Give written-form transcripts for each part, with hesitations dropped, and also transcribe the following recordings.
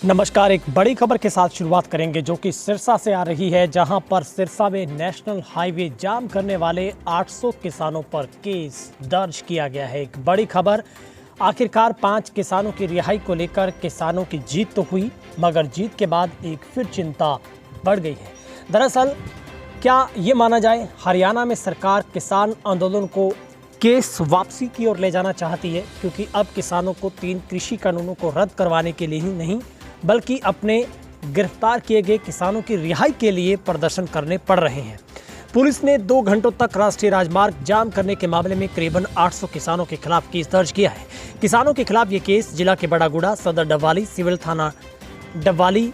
नमस्कार। एक बड़ी खबर के साथ शुरुआत करेंगे जो कि सिरसा से आ रही है, जहां पर सिरसा में नेशनल हाईवे जाम करने वाले 800 किसानों पर केस दर्ज किया गया है। एक बड़ी खबर, आखिरकार 5 किसानों की रिहाई को लेकर किसानों की जीत तो हुई, मगर जीत के बाद एक फिर चिंता बढ़ गई है। दरअसल क्या ये माना जाए, हरियाणा में सरकार किसान आंदोलन को केस वापसी की ओर ले जाना चाहती है, क्योंकि अब किसानों को 3 कृषि कानूनों को रद्द करवाने के लिए ही नहीं बल्कि अपने गिरफ्तार किए गए किसानों की रिहाई के लिए प्रदर्शन करने पड़ रहे हैं। पुलिस ने 2 घंटों तक राष्ट्रीय राजमार्ग जाम करने के मामले में करीबन 800 किसानों के खिलाफ केस दर्ज किया है। किसानों के खिलाफ ये केस जिला के बड़ागुड़ा, सदर डबवाली, सिविल थाना डबवाली,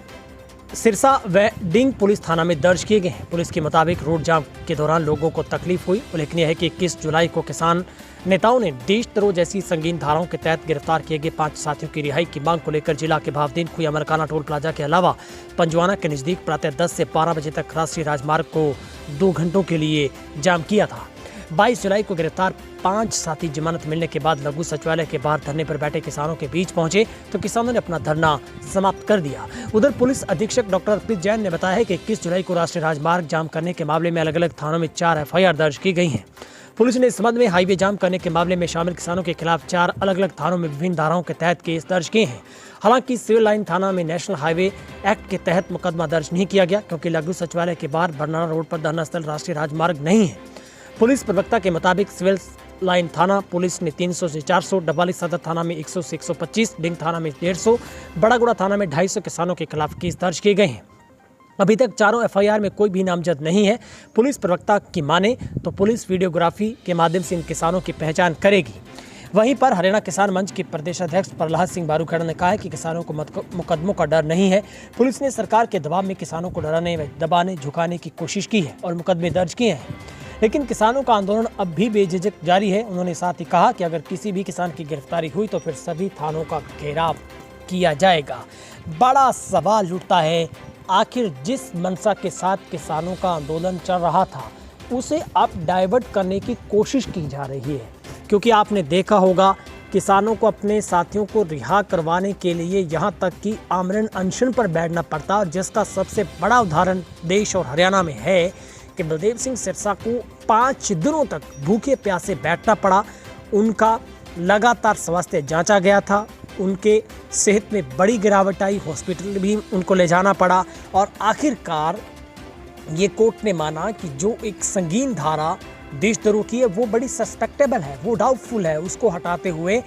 सिरसा व डिंग पुलिस थाना में दर्ज किए गए हैं। पुलिस के मुताबिक रोड जाम के दौरान लोगों को तकलीफ हुई। उल्लेखनीय है कि 21 जुलाई को किसान नेताओं ने देशद्रोह जैसी संगीन धाराओं के तहत गिरफ्तार किए गए 5 साथियों की रिहाई की मांग को लेकर जिला के भावदीन, खुया, अमरकाना टोल प्लाजा के अलावा पंजवाना के नजदीक प्रातः 10 से 12 बजे तक राष्ट्रीय राजमार्ग को 2 घंटों के लिए जाम किया था। 22 जुलाई को गिरफ्तार 5 साथी जमानत मिलने के बाद लघु सचिवालय के बाहर धरने पर बैठे किसानों के बीच पहुंचे तो किसानों ने अपना धरना समाप्त कर दिया। उधर पुलिस अधीक्षक डॉक्टर अर्पित जैन ने बताया है कि 21 जुलाई को राष्ट्रीय राजमार्ग जाम करने के मामले में अलग अलग थानों में 4 FIR दर्ज की गई हैं। पुलिस ने इस संबंध में हाईवे जाम करने के मामले में शामिल किसानों के खिलाफ 4 अलग अलग थानों में विभिन्न धाराओं के तहत केस दर्ज किए हैं। हालांकि सिविल लाइन थाना में नेशनल हाईवे एक्ट के तहत मुकदमा दर्ज नहीं किया गया, क्योंकि लघु सचिवालय के बाहर बरनाला रोड पर धरना स्थल राष्ट्रीय राजमार्ग नहीं है। पुलिस प्रवक्ता के मुताबिक सिविल लाइन थाना पुलिस ने 300 से 400, डबवाली सदर थाना में 100 से 125, डिंग थाना में 150, बड़ागुड़ा थाना में 250 किसानों के खिलाफ केस दर्ज किए गए हैं। अभी तक चारों FIR में कोई भी नामजद नहीं है। पुलिस प्रवक्ता की माने तो पुलिस वीडियोग्राफी के माध्यम से इन किसानों की पहचान करेगी। वहीं पर हरियाणा किसान मंच के प्रदेश अध्यक्ष प्रहलाद सिंह बारूखेड़ा ने कहा है कि किसानों को मुकदमों का डर नहीं है। पुलिस ने सरकार के दबाव में किसानों को डराने व दबाने झुकाने की कोशिश की है और मुकदमे दर्ज किए हैं, लेकिन किसानों का आंदोलन अब भी बेझिझक जारी है। उन्होंने साथ ही कहा कि अगर किसी भी किसान की गिरफ्तारी हुई तो फिर सभी थानों का घेराव किया जाएगा। बड़ा सवाल उठता है, आखिर जिस मंशा के साथ किसानों का आंदोलन चल रहा था उसे अब डाइवर्ट करने की कोशिश की जा रही है, क्योंकि आपने देखा होगा किसानों को अपने साथियों को रिहा करवाने के लिए यहाँ तक कि आमरण अनशन पर बैठना पड़ता, और जिसका सबसे बड़ा उदाहरण देश और हरियाणा में है कि बलदेव सिंह सिरसा को 5 दिनों तक भूखे प्यासे बैठना पड़ा। उनका लगातार स्वास्थ्य जांचा गया था, उनके सेहत में बड़ी गिरावट आई, हॉस्पिटल भी उनको ले जाना पड़ा, और आखिरकार ये कोर्ट ने माना कि जो एक संगीन धारा देशद्रोह की है वो बड़ी सस्पेक्टेबल है, वो डाउटफुल है। उसको हटाते हुए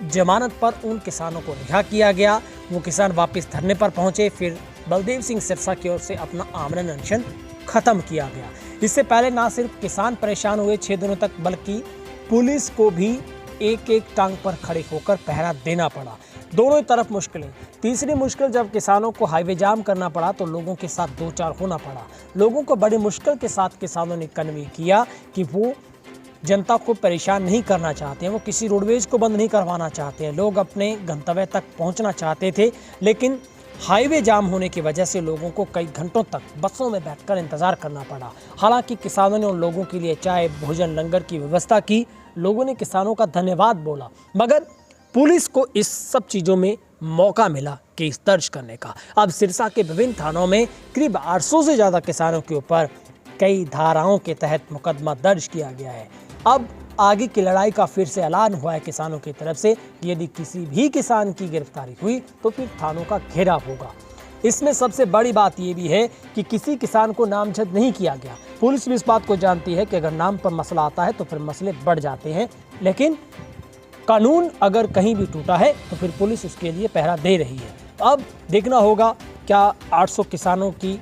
जमानत पर उन किसानों को रिहा किया गया। वो किसान वापस धरने पर पहुंचे, फिर बलदेव सिंह सिरसा की ओर से अपना आमरण अनशन खत्म किया गया। इससे पहले ना सिर्फ किसान परेशान हुए 6 दिनों तक, बल्कि पुलिस को भी एक एक टांग पर खड़े होकर पहरा देना पड़ा। दोनों तरफ मुश्किलें। तीसरी मुश्किल, जब किसानों को हाईवे जाम करना पड़ा तो लोगों के साथ 2-4 होना पड़ा। लोगों को बड़ी मुश्किल के साथ किसानों ने कन्वे किया कि वो जनता को परेशान नहीं करना चाहते हैं, वो किसी रोडवेज को बंद नहीं करवाना चाहते हैं, लोग अपने गंतव्य तक पहुंचना चाहते थे। लेकिन हाईवे जाम होने की वजह से लोगों को कई घंटों तक बसों में बैठकर इंतजार करना पड़ा। हालांकि किसानों ने उन लोगों के लिए चाय, भोजन, लंगर की व्यवस्था की। लोगों ने किसानों का धन्यवाद बोला, मगर पुलिस को इस सब चीज़ों में मौका मिला केस दर्ज करने का। अब सिरसा के विभिन्न थानों में करीब 800 से ज़्यादा किसानों के ऊपर कई धाराओं के तहत मुकदमा दर्ज किया गया है। अब आगे की लड़ाई का फिर से ऐलान हुआ है किसानों की तरफ से, यदि किसी भी किसान की गिरफ्तारी हुई तो फिर थानों का घेराव होगा। इसमें सबसे बड़ी बात यह भी है कि किसी किसान को नामजद नहीं किया गया। पुलिस भी इस बात को जानती है कि अगर नाम पर मसला आता है तो फिर मसले बढ़ जाते हैं, लेकिन कानून अगर कहीं भी टूटा है तो फिर पुलिस उसके लिए पहरा दे रही है। अब देखना होगा क्या 800 किसानों की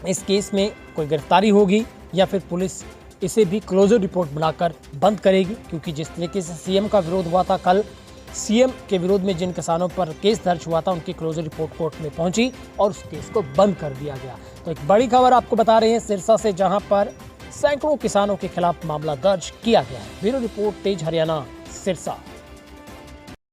इस केस में कोई गिरफ्तारी होगी या फिर पुलिस इसे भी क्लोजर रिपोर्ट बनाकर बंद करेगी, क्योंकि जिस तरीके से CM का विरोध हुआ था कल, CM के विरोध में जिन किसानों पर केस दर्ज हुआ था उनकी क्लोजर रिपोर्ट कोर्ट में पहुंची और उस केस को बंद कर दिया गया। तो एक बड़ी खबर आपको बता रहे हैं सिरसा से, जहां पर सैकड़ों किसानों के खिलाफ मामला दर्ज किया गया है। ब्यूरो रिपोर्ट, तेज हरियाणा, सिरसा।